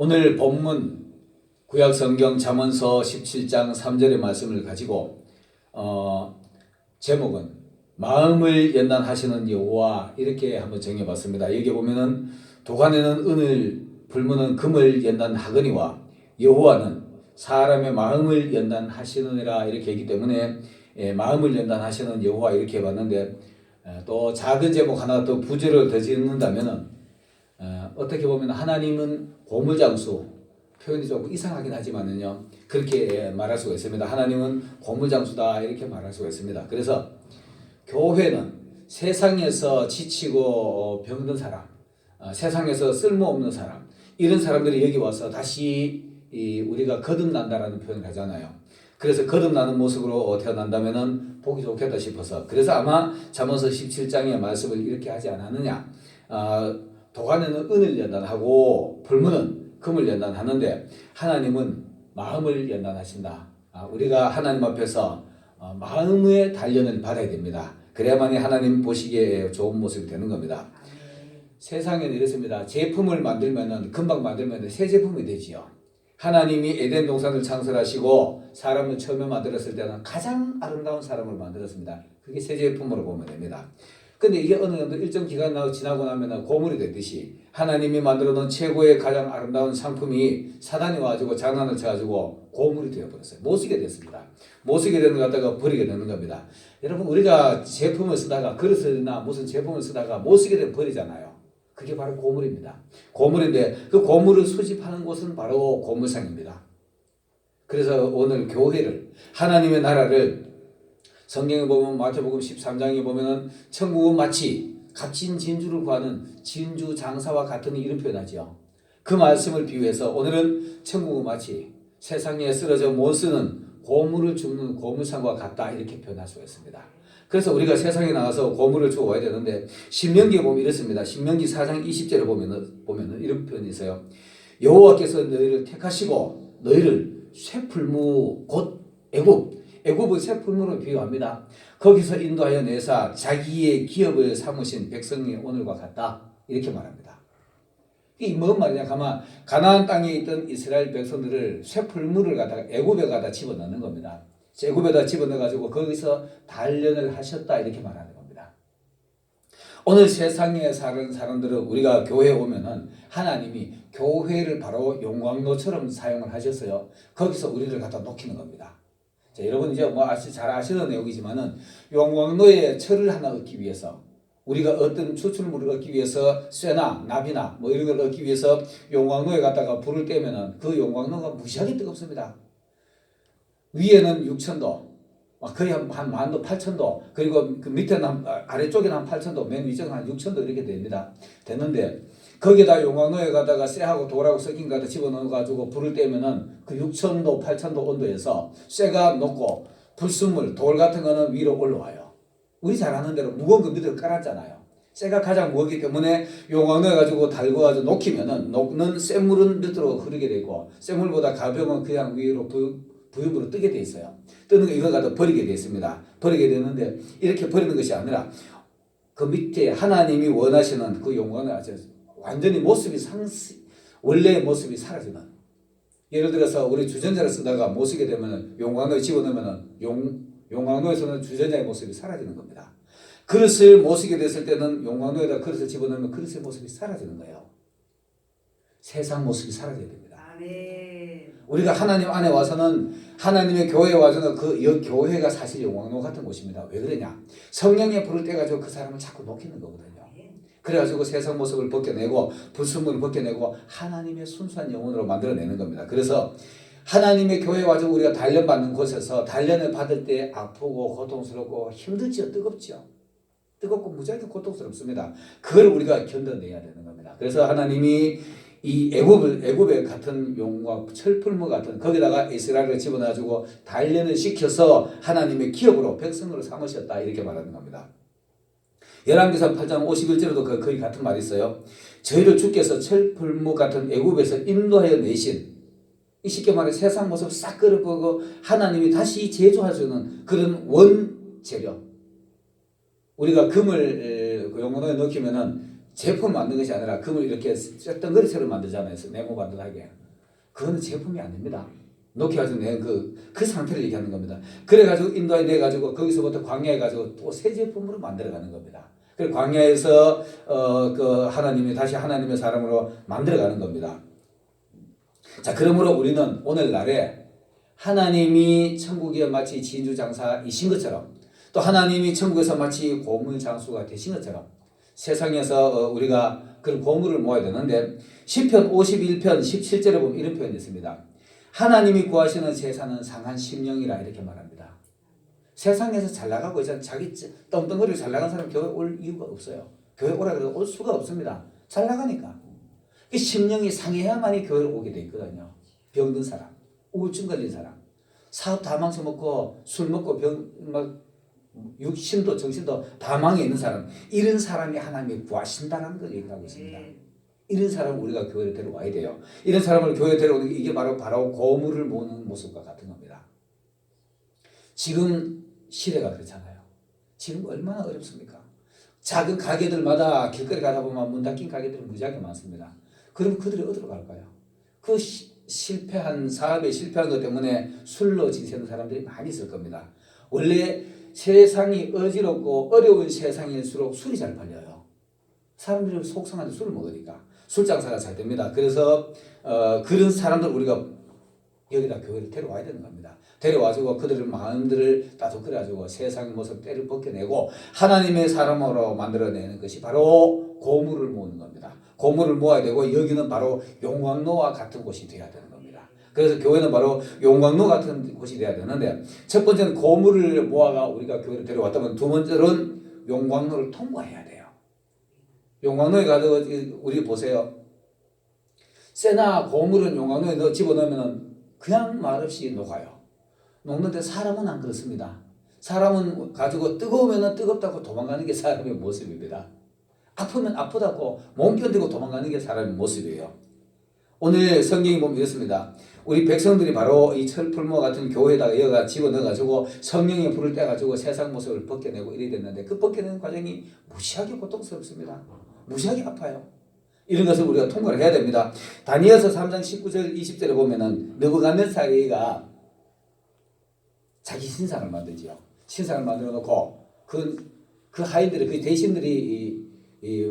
오늘 본문 구약성경 잠언서 17장 3절의 말씀을 가지고 제목은 마음을 연단하시는 여호와 이렇게 한번 정해봤습니다. 여기 보면은 도관에는 은을 불무는 금을 연단하거니와 여호와는 사람의 마음을 연단하시느니라 이렇게 했기 때문에 마음을 연단하시는 여호와 이렇게 해봤는데 또 작은 제목 하나 더 부제를 더 짓는다면은 어떻게 보면 하나님은 고물장수 표현이 조금 이상하긴 하지만은요 그렇게 말할 수가 있습니다. 하나님은 고물장수다 이렇게 말할 수가 있습니다. 그래서 교회는 세상에서 지치고 병든 사람, 세상에서 쓸모없는 사람 이런 사람들이 여기 와서 다시 우리가 거듭난다라는 표현을 하잖아요. 그래서 거듭나는 모습으로 태어난다면은 보기 좋겠다 싶어서 그래서 아마 잠언서 17장의 말씀을 이렇게 하지 않았느냐. 도관에는 은을 연단하고 불무는 금을 연단하는데 하나님은 마음을 연단하신다. 우리가 하나님 앞에서 마음의 단련을 받아야 됩니다. 그래야만이 하나님 보시기에 좋은 모습이 되는 겁니다. 세상에는 이렇습니다. 제품을 만들면은 금방 만들면 새 제품이 되지요. 하나님이 에덴 동산을 창설하시고 사람을 처음에 만들었을 때는 가장 아름다운 사람을 만들었습니다. 그게 새 제품으로 보면 됩니다. 근데 이게 어느 정도 일정 기간 지나고 나면 고물이 되듯이 하나님이 만들어 놓은 최고의 가장 아름다운 상품이 사단이 와가지고 장난을 쳐가지고 고물이 되어버렸어요. 못 쓰게 됐습니다. 못 쓰게 되는 것 갖다가 버리게 되는 겁니다. 여러분 우리가 제품을 쓰다가 그릇이나 무슨 제품을 쓰다가 못 쓰게 되면 버리잖아요. 그게 바로 고물입니다. 고물인데 그 고물을 수집하는 곳은 바로 고물상입니다. 그래서 오늘 교회를 하나님의 나라를 성경에 보면 마태복음 13장에 보면은 천국은 마치 값진 진주를 구하는 진주 장사와 같으니 이런 표현하죠. 그 말씀을 비유해서 오늘은 천국은 마치 세상에 쓰러져 못 쓰는 고물을 줍는 고물상과 같다 이렇게 표현할 수가 있습니다. 그래서 우리가 세상에 나가서 고물을 주워 와야 되는데 신명기에 보면 이렇습니다. 신명기 4장 20절에 보면은 이런 표현이 있어요. 여호와께서 너희를 택하시고 너희를 쇠풀무 곧 애굽의 새 풀무로 비유합니다. 거기서 인도하여 내사 자기의 기업을 삼으신 백성의 오늘과 같다 이렇게 말합니다. 이게 뭔 말이냐 하면 가나안 땅에 있던 이스라엘 백성들을 새 풀무를 갖다가 애굽에 갖다 집어넣는 겁니다. 애굽에다 집어넣어가지고 거기서 단련을 하셨다 이렇게 말하는 겁니다. 오늘 세상에 사는 사람들은 우리가 교회에 오면은 하나님이 교회를 바로 용광로처럼 사용을 하셨어요. 거기서 우리를 갖다 놓기는 겁니다. 자, 여러분 이제 잘 아시는 내용이지만은 용광로에 철을 하나 얻기 위해서 우리가 어떤 추출물을 얻기 위해서 쇠나 나비나 이런 걸 얻기 위해서 용광로에 갖다가 불을 떼면은 그 용광로가 무시하게 뜨겁습니다. 위에는 6,000도, 거의 한 10,000도, 8,000도, 그리고 그 밑에는 아래쪽에는 한 8,000도, 맨 위쪽은 한 6,000도 이렇게 됩니다. 됐는데 거기다 용광로에 가다가 쇠하고 돌하고 섞인 거 갖다 집어넣어가지고 불을 떼면은 그 6,000도, 8,000도 온도에서 쇠가 녹고 불순물, 돌 같은 거는 위로 올라와요. 우리 잘 아는 대로 무거운 거 밑으로 깔았잖아요. 쇠가 가장 무겁기 때문에 용광로에 가지고 달궈가지고 녹히면은 녹는 쇠물은 밑으로 흐르게 되고 쇠물보다 가벼운 그냥 위로 부유물로 뜨게 돼 있어요. 뜨는 거 이거 갖다 버리게 돼 있습니다. 버리게 되는데 이렇게 버리는 것이 아니라 그 밑에 하나님이 원하시는 그 용광로 완전히 원래의 모습이 사라지는. 예를 들어서 우리 주전자를 쓰다가 못 쓰게 되면 용광로에 집어넣으면 용광로에서는 주전자의 모습이 사라지는 겁니다. 그릇을 못 쓰게 됐을 때는 용광로에다 그릇을 집어넣으면 그릇의 모습이 사라지는 거예요. 세상 모습이 사라져야 됩니다. 우리가 하나님 안에 와서는 하나님의 교회에 와서는 그 교회가 사실 용광로 같은 곳입니다. 왜 그러냐? 성령의 불을 떼가지고 그 사람을 자꾸 녹이는 거거든요. 그래가지고 세상 모습을 벗겨내고 불순물을 벗겨내고 하나님의 순수한 영혼으로 만들어내는 겁니다. 그래서 하나님의 교회에 와서 우리가 단련받는 곳에서 단련을 받을 때 아프고 고통스럽고 힘들죠. 뜨겁죠. 뜨겁고 무지하게 고통스럽습니다. 그걸 우리가 견뎌내야 되는 겁니다. 그래서 하나님이 이 애굽의 같은 용과 철풀무 같은 거기다가 이스라엘을 집어넣어가지고 단련을 시켜서 하나님의 기업으로 백성으로 삼으셨다 이렇게 말하는 겁니다. 열왕기상 8장 51절에도 거의 같은 말이 있어요. 저희를 주께서 철풀무 같은 애굽에서 인도하여 내신 이 쉽게 말해 세상 모습 싹 끌어보고 하나님이 다시 제조해주는 그런 원재료. 우리가 금을 용광로에 넣기면은 제품 만든 것이 아니라 금을 이렇게 쇳덩어리처럼 만들잖아요. 네모 반듯하게. 그거는 제품이 아닙니다. 녹여가지고 낸 그 상태를 얘기하는 겁니다. 그래가지고 인도에 내가지고 거기서부터 광야에 가지고 또 새 제품으로 만들어가는 겁니다. 그리고 광야에서 그 하나님이 다시 하나님의 사람으로 만들어가는 겁니다. 자, 그러므로 우리는 오늘날에 하나님이 천국에 마치 진주장사이신 것처럼 또 하나님이 천국에서 마치 고물장수가 되신 것처럼 세상에서 우리가 그런 고물을 모아야 되는데 시편 51편 17절에 보면 이런 표현이 있습니다. 하나님이 구하시는 제사는 상한 심령이라 이렇게 말합니다. 세상에서 잘 나가고 있잖아요. 자기 떵떵거리고 잘 나간 사람 교회 올 이유가 없어요. 교회 오라 그래도 올 수가 없습니다. 잘 나가니까. 그 심령이 상해야만이 교회를 오게 돼 있거든요. 병든 사람, 우울증 걸린 사람, 사업 다 망쳐먹고 술 먹고 육신도 정신도 다 망해 있는 사람, 이런 사람이 하나님이 구하신다는 걸 얘기하고 있습니다. 이런 사람을 우리가 교회에 데려와야 돼요. 이런 사람을 교회에 데려오는 게 이게 바로 고물을 모으는 모습과 같은 겁니다. 지금 시대가 그렇잖아요. 지금 얼마나 어렵습니까? 작은 가게들마다 길거리 가다 보면 문 닫힌 가게들이 무지하게 많습니다. 그럼 그들이 어디로 갈까요? 그 실패한 사업에 실패한 것 때문에 술로 지새는 사람들이 많이 있을 겁니다. 원래 세상이 어지럽고 어려운 세상일수록 술이 잘 팔려요. 사람들이 속상한데 술을 먹으니까 술장사가 잘 됩니다. 그래서 그런 사람들 우리가 여기다 교회를 데려와야 되는 겁니다. 데려와주고 그들의 마음들을 따뜻해가지고 세상의 모습 때를 벗겨내고 하나님의 사람으로 만들어내는 것이 바로 고물을 모으는 겁니다. 고물을 모아야 되고 여기는 바로 용광로와 같은 곳이 되어야 되는 겁니다. 그래서 교회는 바로 용광로 같은 곳이 되어야 되는데 첫 번째는 고물을 모아가 우리가 교회를 데려왔다면 두 번째는 용광로를 통과해야 돼요. 용광로에 가서 우리 보세요. 쇠나 고물은 용광로에 집어넣으면 그냥 말없이 녹아요. 녹는데 사람은 안 그렇습니다. 사람은 가지고 뜨거우면 뜨겁다고 도망가는 게 사람의 모습입니다. 아프면 아프다고 몸 견디고 도망가는 게 사람의 모습이에요. 오늘 성경이 보면 이렇습니다. 우리 백성들이 바로 이 철풀모 같은 교회에다가 여가 집어넣어가지고 성령의 불을 떼가지고 세상 모습을 벗겨내고 이래 됐는데 그 벗겨내는 과정이 무시하게 고통스럽습니다. 무시하게 아파요. 이런 것을 우리가 통과를 해야 됩니다. 다니엘서 3장 19절 20절에 보면은 느부갓네살이가 자기 신상을 만들지요. 신상을 만들어 놓고 그 하인들이 그 대신들이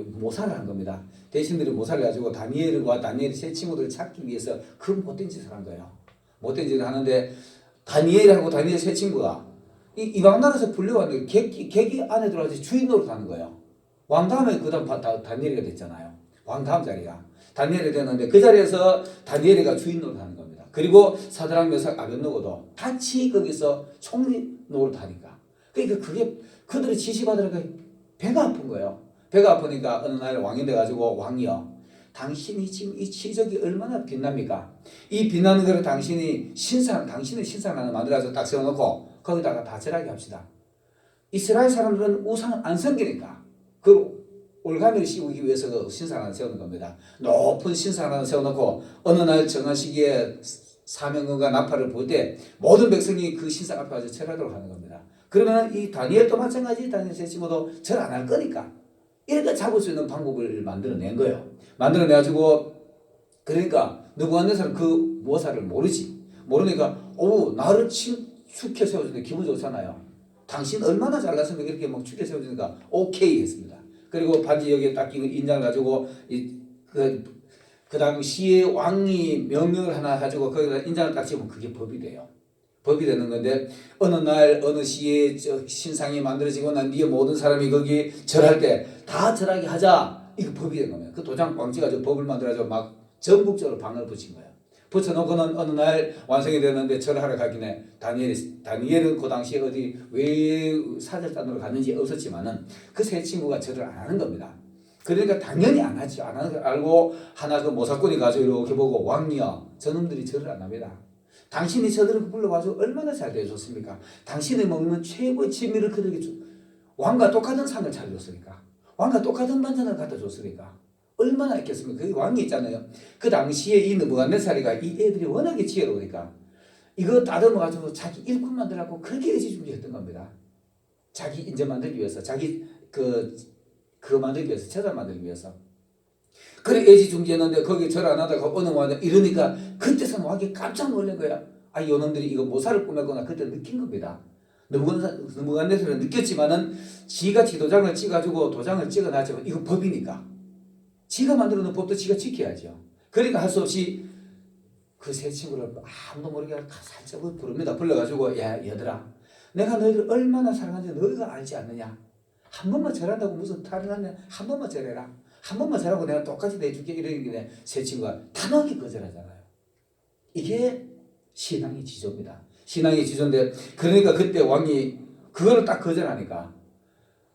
모사를 한 겁니다. 대신들이 모사를 가지고 다니엘과 다니엘의 세 친구들을 찾기 위해서 그 못된 짓을 한 거예요. 못된 짓을 하는데 다니엘하고 다니엘 세 친구가 이방 나라에서 불려왔는데 객기 안에 들어가서 주인 노릇하는 거예요. 왕 다음에 그다음 다니엘이가 됐잖아요. 왕 다음 자리가 다니엘이 됐는데 그 자리에서 다니엘이가 주인 노릇하는 겁니다. 그리고 사드락 메삭 아벳느고도 같이 거기서 총리 노릇하니까 그러니까 그게 그들이 지시받으니까 배가 아픈 거예요. 배가 아프니까 어느 날 왕이 돼가지고 왕이여 당신이 지금 이 치적이 얼마나 빛납니까? 이 빛나는 거를 당신의 신상 하나 만들어서 딱 세워놓고 거기다가 다 절하게 합시다. 이스라엘 사람들은 우상을 안 섬기니까 그 올가미를 씌우기 위해서 그 신상 하나 세우는 겁니다. 높은 신상 하나 세워놓고 어느 날 정한 시기에 사명과 나팔을 볼 때 모든 백성이 그 신상 앞에 가서 절하도록 하는 겁니다. 그러면 이 다니엘도 마찬가지 다니엘 제 친구도 절 안 할 거니까 이렇게 잡을 수 있는 방법을 만들어낸 거예요. 만들어내가지고 그러니까 느부갓네살은 그 모사를 모르지. 모르니까 나를 축해 세워주는데 기분 좋잖아요. 당신 얼마나 잘났으면 이렇게 막 축해 세워주니까 오케이 했습니다. 그리고 반지 여기에 딱 끼고 인장을 가지고 그 당시에 왕이 명령을 하나 가지고 거기다 인장을 딱 찍으면 그게 법이 돼요. 법이 되는 건데 어느 날 어느 시에 신상이 만들어지고 난 뒤에 모든 사람이 거기 절할 때 다 절하게 하자 이거 법이 된 겁니다. 그 도장 꽝 찍어가지고 법을 만들어가지고 막 전국적으로 방을 붙인 거예요. 붙여놓고는 어느 날 완성이 되었는데 절하러 가기에 다니엘은 그 당시에 어디 왜 사절단으로 갔는지 없었지만은 그 세 친구가 절을 안 하는 겁니다. 그러니까 당연히 안 하죠. 안 하는 걸 알고 하나 그 모사꾼이 가지고 이렇게 보고 왕이여 저놈들이 절을 안 합니다. 당신이 저들을 불러가지고 얼마나 잘 대해줬습니까? 당신이 먹는 최고의 진미를 그들에게 왕과 똑같은 상을 차려줬으니까 왕과 똑같은 반찬을 갖다 줬으니까 얼마나 했겠습니까? 그 왕이 있잖아요. 그 당시에 이 느부갓네살이가 이 애들이 워낙에 지혜로우니까 이거 다듬어가지고 자기 일꾼 만들라고 그렇게 의지준비했던 겁니다. 자기 인재 만들기 위해서 자기 그 그거 만들기 위해서, 제사 만들기 위해서. 그래 애지중지했는데 거기 절 안 하다가 어느 와다 이러니까 그때서 왕이 깜짝 놀란 거야. 아, 요놈들이 이거 모사를 꾸몄구나. 그때 느낀 겁니다. 느부갓네살은 느꼈지만은 지가 지도장을 찍어가지고 도장을 찍어놨지만 이거 법이니까 지가 만들어 놓은 법도 지가 지켜야죠. 그러니까 할 수 없이 그 세 친구를 아무도 모르게 살짝 부릅니다. 불러가지고 야 얘들아, 내가 너희들 얼마나 사랑하는지 너희가 알지 않느냐. 한 번만 절한다고 무슨 탈을 하냐. 한 번만 절해라. 한 번만 절하고 내가 똑같이 내줄게. 이러는데 세 친구가 단호하게 거절하잖아요. 이게 신앙의 지조입니다. 신앙의 지조인데, 그러니까 그때 왕이 그거를 딱 거절하니까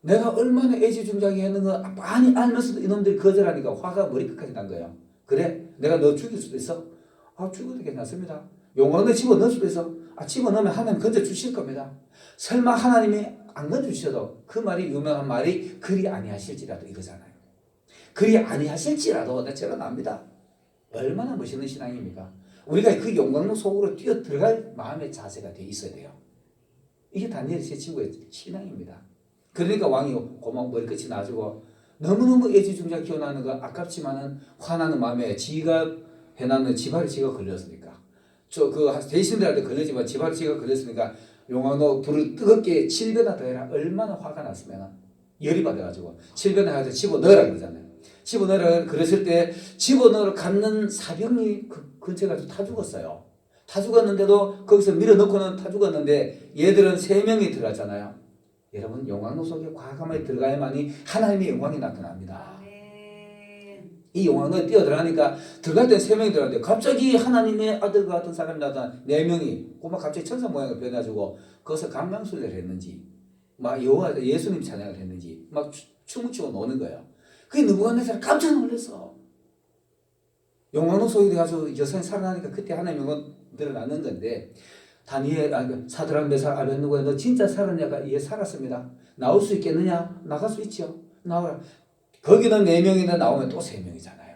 내가 얼마나 애지중장해 했는 거 많이 알면서도 이놈들이 거절하니까 화가 머리끝까지 난 거예요. 그래? 내가 너 죽일 수도 있어? 아, 죽어도 괜찮습니다. 용광로 집어넣을 수도 있어? 아, 집어넣으면 하나님 건져주실 겁니다. 설마 하나님이 안 건져주셔도 그 말이 유명한 말이 그리 아니하실지라도 이거잖아요. 그리 아니하실지라도 내 절어납니다. 얼마나 멋있는 신앙입니까? 우리가 그 용광로 속으로 뛰어 들어갈 마음의 자세가 돼 있어야 돼요. 이게 다니엘 세 친구의 신앙입니다. 그러니까 왕이 고막 머리끝이 나주고 너무너무 애지중장 기원하는 거 아깝지만은 화나는 마음에 지가 해놨는 지발이 지가 걸렸으니까 그 대신들한테 걸리지만 지발이 지가 걸렸으니까 용광로 불을 뜨겁게 7배나 더 해라. 얼마나 화가 났으면 열이 받아가지고 7배나 해서 집어넣으라 그러잖아요. 집어넣으라 그랬을 때 집어넣으러 갔는 사병이 그 근처에 가서 다 죽었어요. 다 죽었는데도 거기서 밀어넣고는 다 죽었는데 얘들은 3명이 들어갔잖아요. 여러분, 용광로 속에 과감하게 들어가야만이 하나님의 영광이 나타납니다. 이 용광로에 뛰어들어가니까 들어갈 때 3명이 들어갔는데 갑자기 하나님의 아들 같은 사람이 나타나 4명이 꼬마 갑자기 천사 모양을 변해가지고 거기서 강강술래를 했는지 막 여호와 예수님 찬양을 했는지 막 춤을 추고 노는 거예요. 그게 느부갓네살 깜짝 놀랐어. 용광로 속에 가서 여성이 살아나니까 그때 하나님의 영광 드러나는 건데, 다니엘 사드락 메삭 아벳느고야 너 진짜 살았냐가 예 살았습니다. 나올 수 있겠느냐? 나갈 수 있죠. 나오라. 거기는 4명인데 나오면 또 3명이잖아요.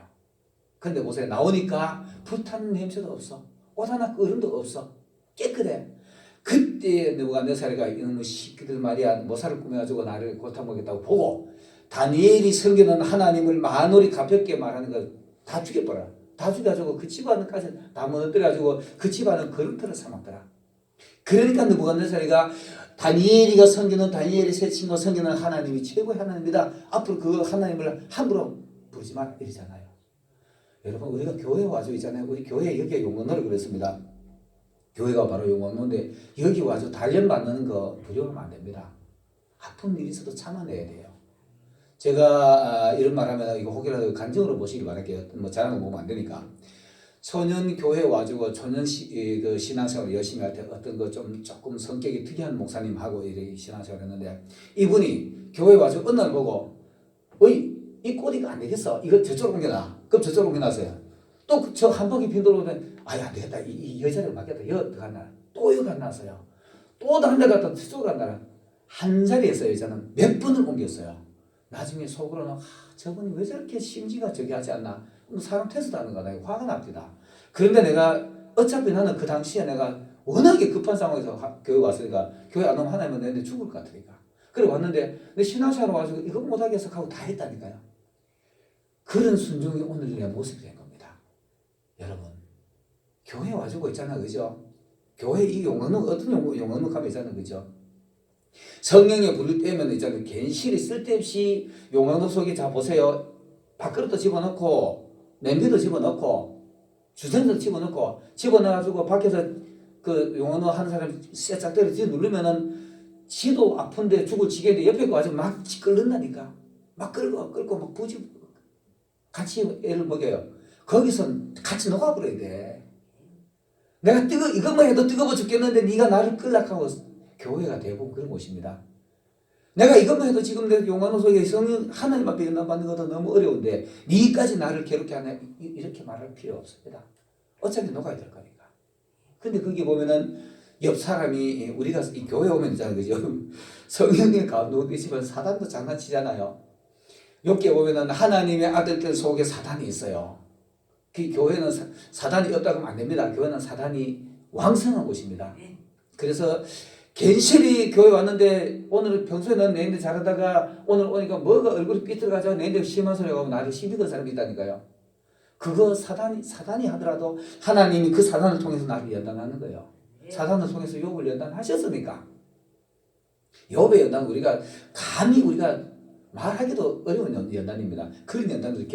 근데 보세요. 나오니까 불타는 냄새도 없어. 옷 하나 끓음도 없어. 깨끗해. 그때 느부갓네살이가 이놈의 시끼들 말이야 모사를 꾸며가지고 나를 고통먹겠다고 보고 다니엘이 섬기는 하나님을 만월이 가볍게 말하는 걸 다 죽여버려. 다 죽여가지고 그 집안까지 다 무너뜨려가지고 그 집안은 거름터를 삼았더라. 그러니까 느부갓네살이가 다니엘이가 섬기는 다니엘의 세 친구가 섬기는 하나님이 최고의 하나님이다. 앞으로 그 하나님을 함부로 부르지 마라 이러잖아요. 여러분, 우리가 교회에 와서 있잖아요. 우리 교회 여기에 용광로를 그랬습니다. 교회가 바로 용광로인데 여기 와서 단련받는 거 두려워하면 안 됩니다. 아픈 일이 있어도 참아내야 돼요. 제가 이런 말하면 이거 혹이라도 간증으로 보시기 바랄게요. 뭐 자랑을 보면 안 되니까. 초년 교회 와주고 초년 그 신앙생활을 열심히 할 때 어떤 거 좀 조금 성격이 특이한 목사님하고 이렇게 신앙생활을 했는데 이분이 교회 와주고 어느 날 보고 어이 이 꽃이가 안 되겠어. 이거 저쪽으로 옮겨놔. 그럼 저쪽으로 옮겨놨어요. 또 저 한 바퀴 빈 돌아오면 아야 안 되겠다. 이 여자를 맡겠다. 여기 갔나. 또 여기 갔나서요. 또 다른 데 갔다 저쪽으로 갔나. 한 자리에서 여자는 몇 번을 옮겼어요. 나중에 속으로는 저분이 왜 저렇게 심지가 저기 하지 않나. 사람 테스트하는 거다. 화가 납니다. 그런데 내가 어차피 나는 그 당시에 내가 워낙에 급한 상황에서 교회 왔으니까 교회 안 오면 하나님은 내한테 죽을 것 같으니까. 그래 왔는데 내 신앙생활 와가지고 이거 못하게 해서 하고 다 했다니까요. 그런 순종이 오늘 내 모습이 된 겁니다. 여러분, 교회 와주고 있잖아요. 그죠? 교회 이 용광로 어떤 용광로 가면 있잖아요. 그죠? 성령의 불을 떼면 있잖아요. 괜시리 쓸데없이 용광로 속에 자 보세요. 밥그릇도 집어넣고 냄비도 집어넣고 주전도 집어넣고 집어넣어가지고 밖에서 그 용광로 하는 사람 쇠짝대로 누르면은 지도 아픈데 죽을 지겠는데 옆에 가서 막 끓는다니까. 막 끓고 막 부지 같이 애를 먹여요. 거기서 같이 녹아버려야 돼. 내가 이것만 해도 뜨거워 죽겠는데 네가 나를 끌락하고. 교회가 대부분 그런 곳입니다. 내가 이것만 해도 지금 내 용광로 속에 성령 하나님 앞에 연단받는 것도 너무 어려운데 니까지 나를 괴롭게 하냐 이렇게 말할 필요 없습니다. 어차피 녹아야 될 거니까. 근데 거기 보면은 옆 사람이 우리가 이 교회 오면 있잖아요. 그죠? 성령님 가운데 있으면 사단도 장난치잖아요. 옆에 보면은 하나님의 아들들 속에 사단이 있어요. 그 교회는 사단이 없다고 하면 안 됩니다. 교회는 사단이 왕성한 곳입니다. 그래서 괜시리 교회 왔는데 오늘 평소에는 내인데 잘하다가 오늘 오니까 뭐가 얼굴이 삐뚤어가지고 내인데 심한 소리가 하고 나를 시비 건 사람이 있다니까요. 그거 사단이 하더라도 하나님이 그 사단을 통해서 나를 연단하는 거예요. 사단을 통해서 욥을 연단하셨으니까. 욥의 연단 우리가 감히 우리가 말하기도 어려운 연단입니다. 그런 연단을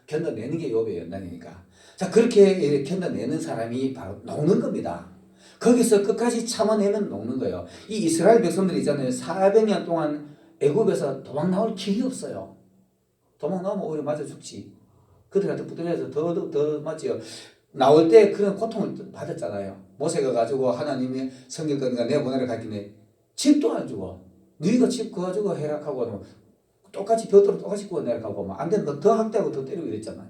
견뎌내는 게 욥의 연단이니까. 자, 그렇게 견뎌내는 사람이 바로 녹는 겁니다. 거기서 끝까지 참아내면 녹는 거예요. 이 이스라엘 백성들이 있잖아요. 400년 동안 애굽에서 도망 나올 길이 없어요. 도망 나오면 오히려 맞아 죽지. 그들한테 붙들려서 더 맞지요. 나올 때 그런 고통을 받았잖아요. 모세가 가지고 하나님이 성길 거니까 내가 보내러 갔길래 집도 안 주고 너희가 집 구해주고 해락하고 똑같이 벼도로 똑같이 구워 내락하고 안 되는 거 더 학대하고 더 때리고 이랬잖아요.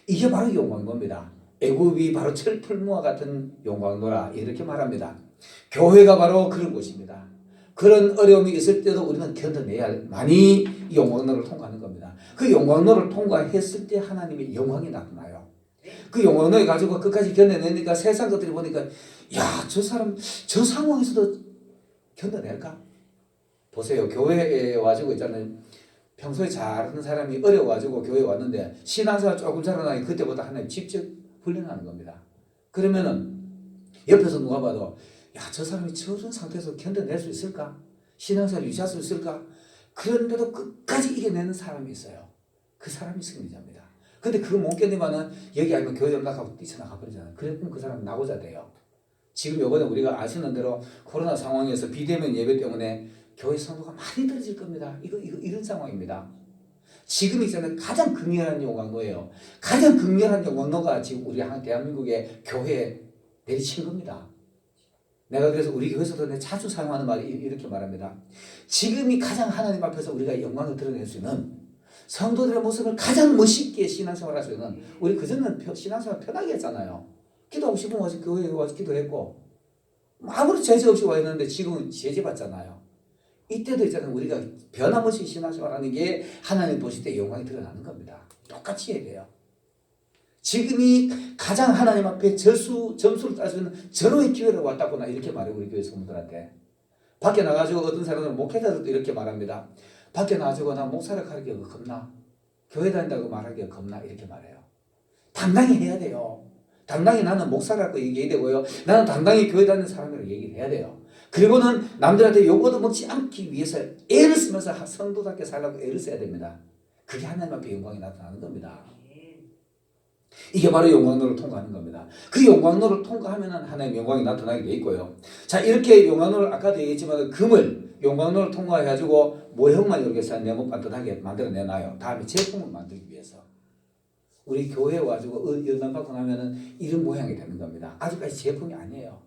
이게 바로 용광로입니다. 애굽이 바로 철풀무와 같은 용광로라 이렇게 말합니다. 교회가 바로 그런 곳입니다. 그런 어려움이 있을 때도 우리는 견뎌내야 많이 용광로를 통과하는 겁니다. 그 용광로를 통과했을 때 하나님의 영광이 나타나요. 그 용광로에 가지고 끝까지 견뎌내니까 세상 것들이 보니까 야, 저 사람 저 상황에서도 견뎌낼까? 보세요. 교회에 와가지고 있잖아요. 평소에 잘하는 사람이 어려워가지고 교회에 왔는데 신앙생활 조금 잘하나 그때보다 하나님 직접 훈련하는 겁니다. 그러면은 옆에서 누가 봐도 야, 저 사람이 저런 상태에서 견뎌낼 수 있을까? 신앙생활 유지할 수 있을까? 그런데도 끝까지 이겨내는 사람이 있어요. 그 사람이 승리자입니다. 근데 그거 못 견디면은 여기 아니면 교회 연락하고 뛰쳐나가 버리잖아요. 그랬으면 그 사람은 나고자 돼요. 지금 요번에 우리가 아시는 대로 코로나 상황에서 비대면 예배 때문에 교회 성도가 많이 떨어질 겁니다. 이런 상황입니다. 지금 있잖아요. 가장 극렬한 용광로예요. 가장 극렬한 용광로가 지금 우리 대한민국의 교회에 내리친 겁니다. 내가 그래서 우리 교회에서도 내가 자주 사용하는 말이 이렇게 말합니다. 지금이 가장 하나님 앞에서 우리가 영광을 드러낼 수 있는 성도들의 모습을 가장 멋있게 신앙생활 할 수 있는 우리 그전에는 신앙생활 편하게 했잖아요. 기도하고 싶으면 와서 교회에 와서 기도했고 아무리 제재 없이 와 있는데 지금은 제재 받잖아요. 이때도 있잖아요. 우리가 변함없이 신앙생활하는 게 하나님 보실 때 영광이 드러나는 겁니다. 똑같이 해야 돼요. 지금이 가장 하나님 앞에 점수를 딸 수 있는 절호의 기회를 왔다거나 이렇게 말해요. 우리 교회 성도들한테. 밖에 나가지고 어떤 사람들은 목회자들도 이렇게 말합니다. 밖에 나가지고 나 목사를 하기가 겁나. 교회 다닌다고 말하기가 겁나. 이렇게 말해요. 당당히 해야 돼요. 당당히 나는 목사라고 얘기해야 되고요. 나는 당당히 교회 다니는 사람이라고 얘기를 해야 돼요. 그리고는 남들한테 요거도 먹지 않기 위해서 애를 쓰면서 성도답게 살라고 애를 써야 됩니다. 그게 하나님 앞에 영광이 나타나는 겁니다. 이게 바로 용광로를 통과하는 겁니다. 그 용광로를 통과하면 하나님의 영광이 나타나게 돼 있고요. 자, 이렇게 용광로를 아까도 얘기했지만 금을 용광로를 통과해가지고 모형만 이렇게 해서 네모 반듯하게 만들어내놔요. 다음에 제품을 만들기 위해서. 우리 교회에 와가지고 연단받고 나면은 이런 모양이 되는 겁니다. 아직까지 제품이 아니에요.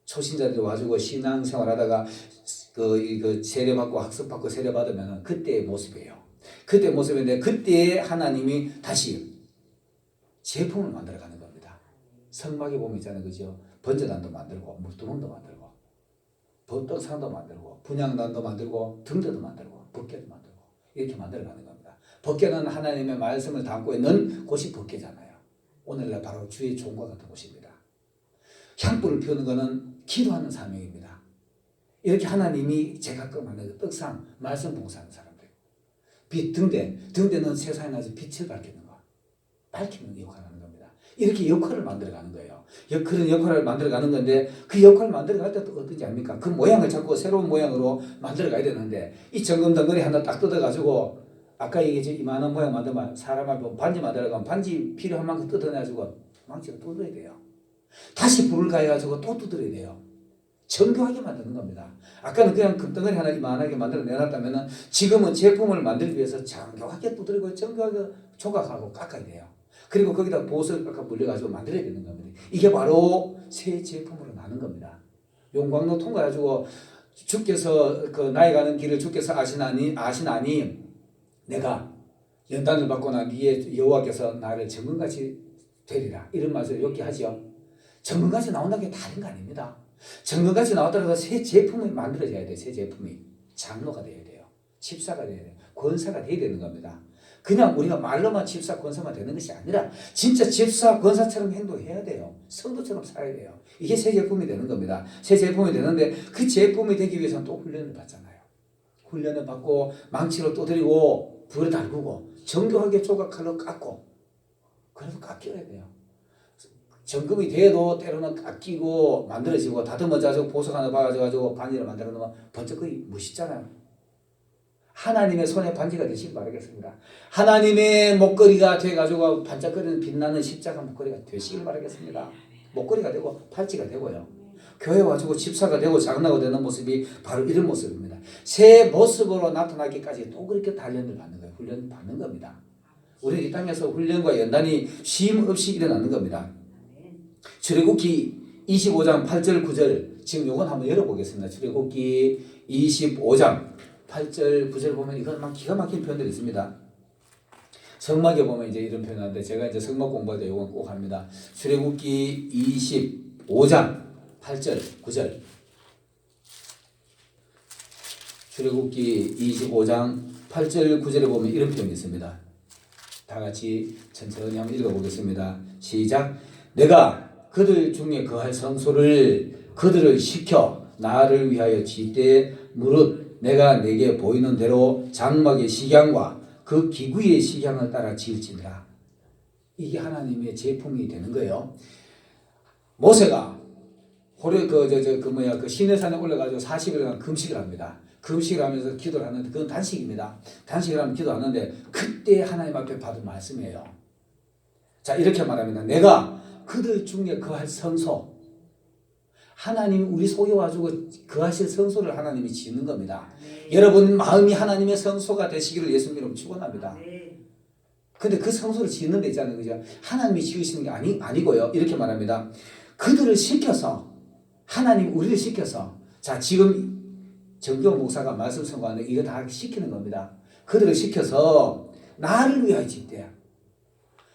초신자들이 와가지고 신앙생활 하다가 그 세례받고 학습받고 세례받으면 그때의 모습이에요. 그때의 모습인데 그때에 하나님이 다시 제품을 만들어가는 겁니다. 성막에 보면 있잖아요. 그죠? 번제단도 만들고 물두멍도 만들고 법떡상도 만들고 분향단도 만들고 등대도 만들고 법궤도 만들고 이렇게 만들어가는 겁니다. 법궤는 하나님의 말씀을 담고 있는 곳이 법궤잖아요. 오늘날 바로 주의 종과 같은 곳입니다. 향불을 피우는 것은 기도하는 사명입니다. 이렇게 하나님이 제각각 만든 떡상, 말씀 봉사하는 사람들. 등대는 세상에 나서 빛을 밝히는 거. 밝히는 역할을 하는 겁니다. 이렇게 역할을 만들어가는 거예요. 그런 역할을 만들어가는 건데 그 역할을 만들어갈 때 또 어떤지 압니까? 그 모양을 자꾸 새로운 모양으로 만들어가야 되는데 이 정금덩어리 하나 딱 뜯어가지고 아까 얘기했지 이만한 모양 만들면 사람하고 반지 만들어가면 반지 필요한 만큼 뜯어내가지고 망치로 뜯어야 돼요. 다시 불을 가해가지고 또 두드려야 돼요. 정교하게 만드는 겁니다. 아까는 그냥 금덩어리 하나 이만하게 만들어 내놨다면 지금은 제품을 만들기 위해서 정교하게 두드리고 정교하게 조각하고 깎아야 돼요. 그리고 거기다 보석을 아까 물려가지고 만들어야 되는 겁니다. 이게 바로 새 제품으로 나는 겁니다. 용광로 통과해가지고 주께서 그 나이 가는 길을 주께서 아시나니 내가 연단을 받고 난 뒤에 여호와께서 나를 정금같이 되리라 이런 말씀을 이렇게 하죠. 정금같이 나온다는 게 다른 거 아닙니다. 정금같이 나왔다고 새 제품이 만들어져야 돼요. 새 제품이 장로가 돼야 돼요. 집사가 돼야 돼요. 권사가 돼야 되는 겁니다. 그냥 우리가 말로만 집사 권사만 되는 것이 아니라 진짜 집사 권사처럼 행동해야 돼요. 성도처럼 살아야 돼요. 이게 새 제품이 되는 겁니다. 새 제품이 되는데 그 제품이 되기 위해서는 또 훈련을 받잖아요. 훈련을 받고 망치로 두드리고 불에 달구고 정교하게 조각칼로 깎고 그래도 깎여야 돼요. 정금이 돼도 때로는 깎이고 만들어지고 다듬어져가지고 보석 하나 박아가지고 반지를 만들어 놓으면 번쩍 거의 멋있잖아요. 하나님의 손에 반지가 되시길 바라겠습니다. 하나님의 목걸이가 돼가지고 반짝거리는 빛나는 십자가 목걸이가 되시길 바라겠습니다. 목걸이가 되고 팔찌가 되고요. 교회 와가지고 집사가 되고 장로가 되는 모습이 바로 이런 모습입니다. 새 모습으로 나타나기까지 또 그렇게 단련을 받는 거예요. 훈련을 받는 겁니다. 우리 이 땅에서 훈련과 연단이 쉼 없이 일어나는 겁니다. 출애굽기 25장 8절 9절 지금 요건 한번 열어보겠습니다. 출애굽기 25장 8절 9절 보면 이건 막 기가 막힌 표현들이 있습니다. 성막에 보면 이제 이런 표현하는데 제가 이제 성막 공부할 때 요건 꼭 합니다. 출애굽기 25장 8절 9절 출애굽기 25장 8절 9절에 보면 이런 표현이 있습니다. 다 같이 천천히 한번 읽어보겠습니다. 시작. 내가 그들 중에 거할 성소를 그들을 시켜 나를 위하여 짓되 무릇 내가 내게 보이는 대로 장막의 식양과 그 기구의 식양을 따라 지을지니라. 이게 하나님의 제품이 되는 거예요. 모세가 그 시내산에 올라가지고 40일간 금식을 합니다. 금식을 하면서 기도를 하는데 그건 단식입니다. 단식을 하면 기도하는데 그때 하나님 앞에 받은 말씀이에요. 자, 이렇게 말합니다. 내가 그들 중에 거할 성소, 하나님 우리 속에 와주고 거하실 성소를 하나님이 짓는 겁니다. 여러분 마음이 하나님의 성소가 되시기를 예수님 이름으로 축원합니다. 근데 그 성소를 짓는 데 있잖아요. 그죠? 하나님이 지으시는 게 아니고요. 이렇게 말합니다. 그들을 시켜서 하나님 우리를 시켜서 자 지금 정교 목사가 말씀 선고하는데 이거 다 시키는 겁니다. 그들을 시켜서 나를 위하여 짓대요.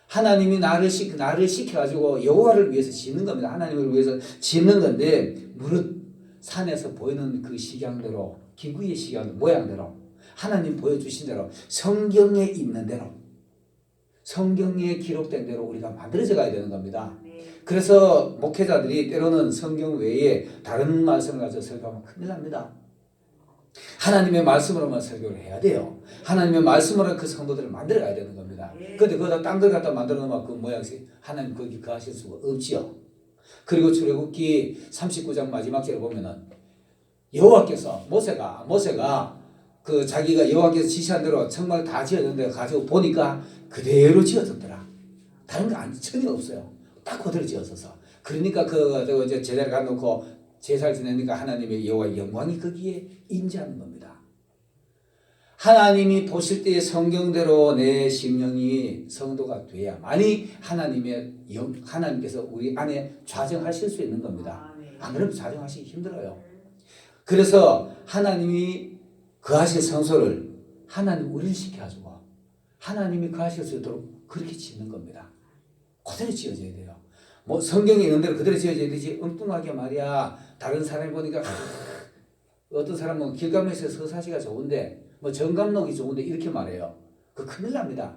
하나님이 나를 시켜가지고 여호와를 위해서 짓는 겁니다. 하나님을 위해서 짓는 건데 무릇 산에서 보이는 그 식양대로 기구의 식양 모양대로 하나님 보여주신 대로 성경에 있는 대로 성경에 기록된 대로 우리가 만들어져 가야 되는 겁니다. 그래서 목회자들이 때로는 성경 외에 다른 말씀을 가지고 설교하면 큰일 납니다. 하나님의 말씀으로만 설교를 해야 돼요. 하나님의 말씀으로 그 성도들을 만들어 가야 되는 겁니다. 그런데 그거다 딴 걸 갖다 만들어 놓으면 그 모양새 하나님 거기 거하실 수가 없지요. 그리고 출애굽기 39장 마지막 절에 보면은 여호와께서 모세가 그 자기가 여호와께서 지시한 대로 정말 다 지어졌는데 가지고 보니까 그대로 지어졌더라. 다른 거 전혀 없어요. 딱 그대로 지어져서. 그러니까 이제 제자를 갖놓고 제사를 지내니까 하나님의 여호와의 영광이 거기에 임재하는 겁니다. 하나님이 보실 때의 성경대로 내 심령이 성도가 돼야만이 하나님께서 우리 안에 좌정하실 수 있는 겁니다. 안 그러면 좌정하시기 힘들어요. 그래서 하나님이 거하실 성소를 하나님 우리를 시켜가지고 하나님이 거하실 수 있도록 그렇게 짓는 겁니다. 그대로 지어져야 돼요. 뭐 성경에 있는 대로 그대로 지어져야 되지 엉뚱하게 말이야. 다른 사람이 보니까 어떤 사람은 길가메시에 서사시가 좋은데 뭐 정감록이 좋은데 이렇게 말해요. 그 큰일 납니다.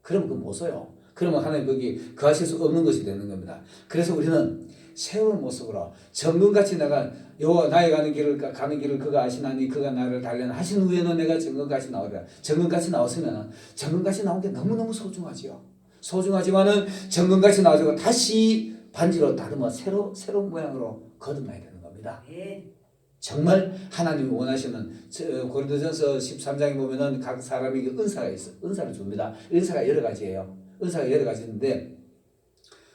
그러면 그거 못 써요. 그러면 하나님 거기 거하실 수 없는 것이 되는 겁니다. 그래서 우리는 세운 모습으로 정금같이 내가 여호와 나의 가는 길을 그가 아시나니 그가 나를 단련하신 후에는 내가 정금같이 나오리라. 정금같이 나왔으면 정금같이 나온 게 너무너무 소중하지요. 소중하지만은 정금같이 나와주고 다시 반지로 다듬어 새로운 모양으로 거듭나야 되는 겁니다. 정말 하나님이 원하시는 고린도전서 13장에 보면은 각 사람에게 은사가 있어. 은사를 줍니다. 은사가 여러 가지예요. 은사가 여러 가지인데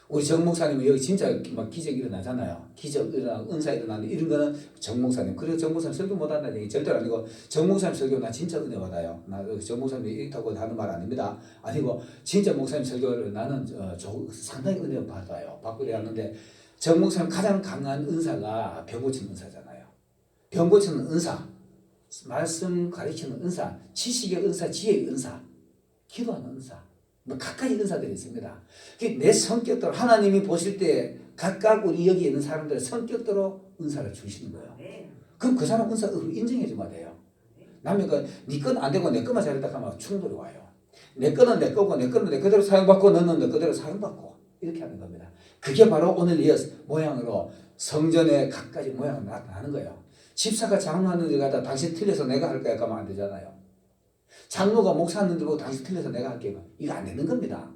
우리 정 목사님은 여기 진짜 막 기적이 일어나잖아요. 기적 일어나고 은사 일어나는데 이런 거는 정 목사님. 그리고 정 목사님 설교 못한다는 얘기 절대로 아니고 정 목사님 설교 나 진짜 은혜 받아요. 나 정 목사님이 이렇다고 하는 말 아닙니다. 아니고 진짜 목사님 설교를 나는 상당히 은혜 받아요. 받고 그랬는데 정 목사님 가장 강한 은사가 병 고치는 은사잖아요. 병 고치는 은사, 말씀 가르치는 은사, 지식의 은사, 지혜의 은사, 기도하는 은사. 뭐 각가지 은사들이 있습니다. 내 성격대로 하나님이 보실 때 각각 우리 여기 있는 사람들의 성격대로 은사를 주시는 거예요. 그럼 그 사람 은사 인정해 주면 돼요. 남의 네 건 안 되고 내 것만 잘했다 하면 충돌이 와요. 내 거는 내 거고 내 거는 내 거대로 사용받고 너는 내 거대로 사용받고 이렇게 하는 겁니다. 그게 바로 오늘 이 모양으로 성전의 각가지 모양으로 나타나는 거예요. 집사가 장로하는 데 가다 당신 틀려서 내가 할 거야 가면 안 되잖아요. 장로가 목사하는 데 보고 당신 틀려서 내가 할게요. 이거 안 되는 겁니다.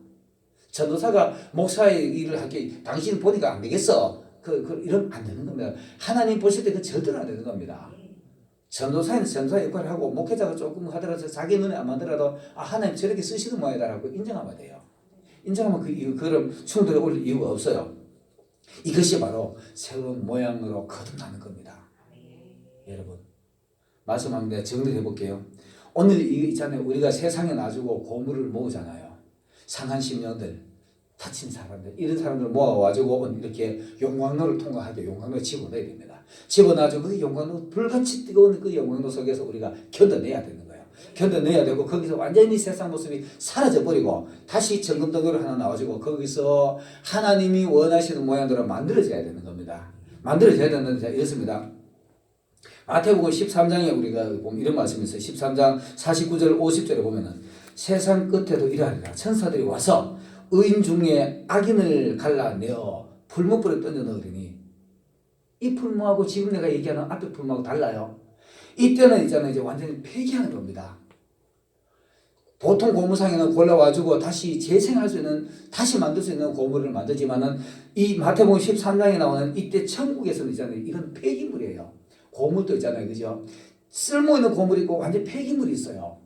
전도사가 목사의 일을 할게 당신 보니까 안 되겠어. 이러면 안 되는 겁니다. 하나님 보실 때 그 절대로 안 되는 겁니다. 전도사는 전도사 역할을 하고 목회자가 조금 하더라도 자기 눈에 안 맞더라도 하나님 저렇게 쓰시는 모양이다라고 인정하면 돼요. 인정하면 그런 충돌에 올 이유가 없어요. 이것이 바로 새로운 모양으로 거듭나는 겁니다. 여러분 말씀합니다. 정리해 볼게요. 오늘 이 있잖아요. 우리가 세상에 놔주고 고물을 모으잖아요. 상한 심령들, 다친 사람들, 이런 사람들 모아가지고 이렇게 용광로를 통과하게 용광로에 집어넣어야 됩니다. 집어넣어가지고 그 용광로, 불같이 뜨거운 그 용광로 속에서 우리가 견뎌내야 되는 거예요. 견뎌내야 되고 거기서 완전히 세상 모습이 사라져버리고 다시 정금덩어리 하나 나와주고 거기서 하나님이 원하시는 모양대로 만들어져야 되는 겁니다. 만들어져야 되는데 이렇습니다. 마태복음 13장에 우리가 보면 이런 말씀이 있어요. 13장 49절 50절에 보면은 세상 끝에도 이러하리라. 천사들이 와서 의인 중에 악인을 갈라내어 풀무불에 던져 넣으리니 이 풀무하고 지금 내가 얘기하는 앞에 풀무하고 달라요. 이때는 있잖아요. 이제 완전히 폐기하는 겁니다. 보통 고무상에는 골라와주고 다시 재생할 수 있는, 다시 만들 수 있는 고무를 만들지만은 이 마태복음 13장에 나오는 이때 천국에서는 있잖아요. 이건 폐기물이에요. 고물도 있잖아요. 그죠? 쓸모있는 고물이 있고 완전 폐기물이 있어요.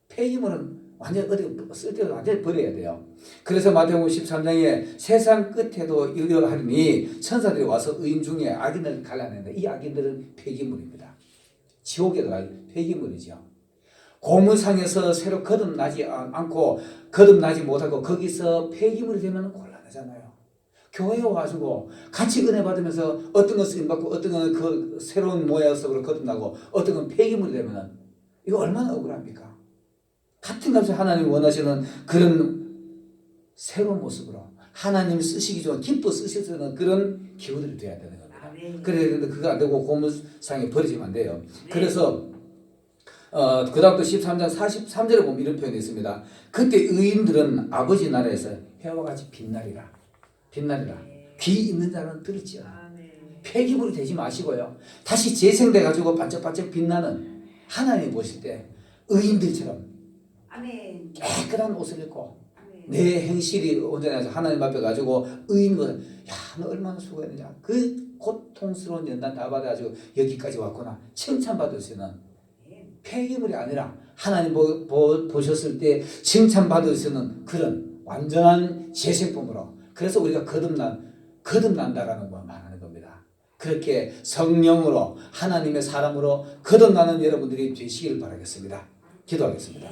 폐기물은 완전 어디 쓸데없이 완전히 버려야 돼요. 그래서 마태복음 13장에 세상 끝에도 이러하리니 천사들이 와서 의인 중에 악인을 갈라낸다. 이 악인들은 폐기물입니다. 지옥에 갈 폐기물이죠. 고물상에서 새로 거듭나지 않고 거듭나지 못하고 거기서 폐기물이 되면 곤란하잖아요. 교회에 와가지고 같이 은혜 받으면서 어떤 건 쓰임받고 어떤 건 그 새로운 모양 속으로 거듭나고 어떤 건 폐기물이 되면 이거 얼마나 억울합니까? 같은 값을 하나님이 원하시는 그런 새로운 모습으로 하나님이 쓰시기 좋은 기뻐 쓰시는 그런 기후들이 돼야 되는 겁니다. 그래야 되는데 그거 안 되고 고물상에 버리시면 안 돼요. 그래서 그 다음부터 13장 43절에 보면 이런 표현이 있습니다. 그때 의인들은 아버지 나라에서 해와 같이 빛나리라. 빛나리라. 귀 있는 자는 들을지어다. 폐기물이 되지 마시고요. 다시 재생돼 가지고 반짝반짝 빛나는 하나님 보실 때 의인들처럼 깨끗한 옷을 입고 내 행실이 온전해서 하나님 앞에 가지고 의인은 야, 너 얼마나 수고했느냐. 그 고통스러운 연단 다 받아가지고 여기까지 왔구나. 칭찬받을 수 있는 폐기물이 아니라 하나님 보셨을 때 칭찬받을 수 있는 그런 완전한 재생품으로. 그래서 우리가 거듭난다라는 걸 말하는 겁니다. 그렇게 성령으로 하나님의 사람으로 거듭나는 여러분들이 되시기를 바라겠습니다. 기도하겠습니다.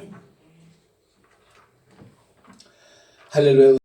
할렐루야.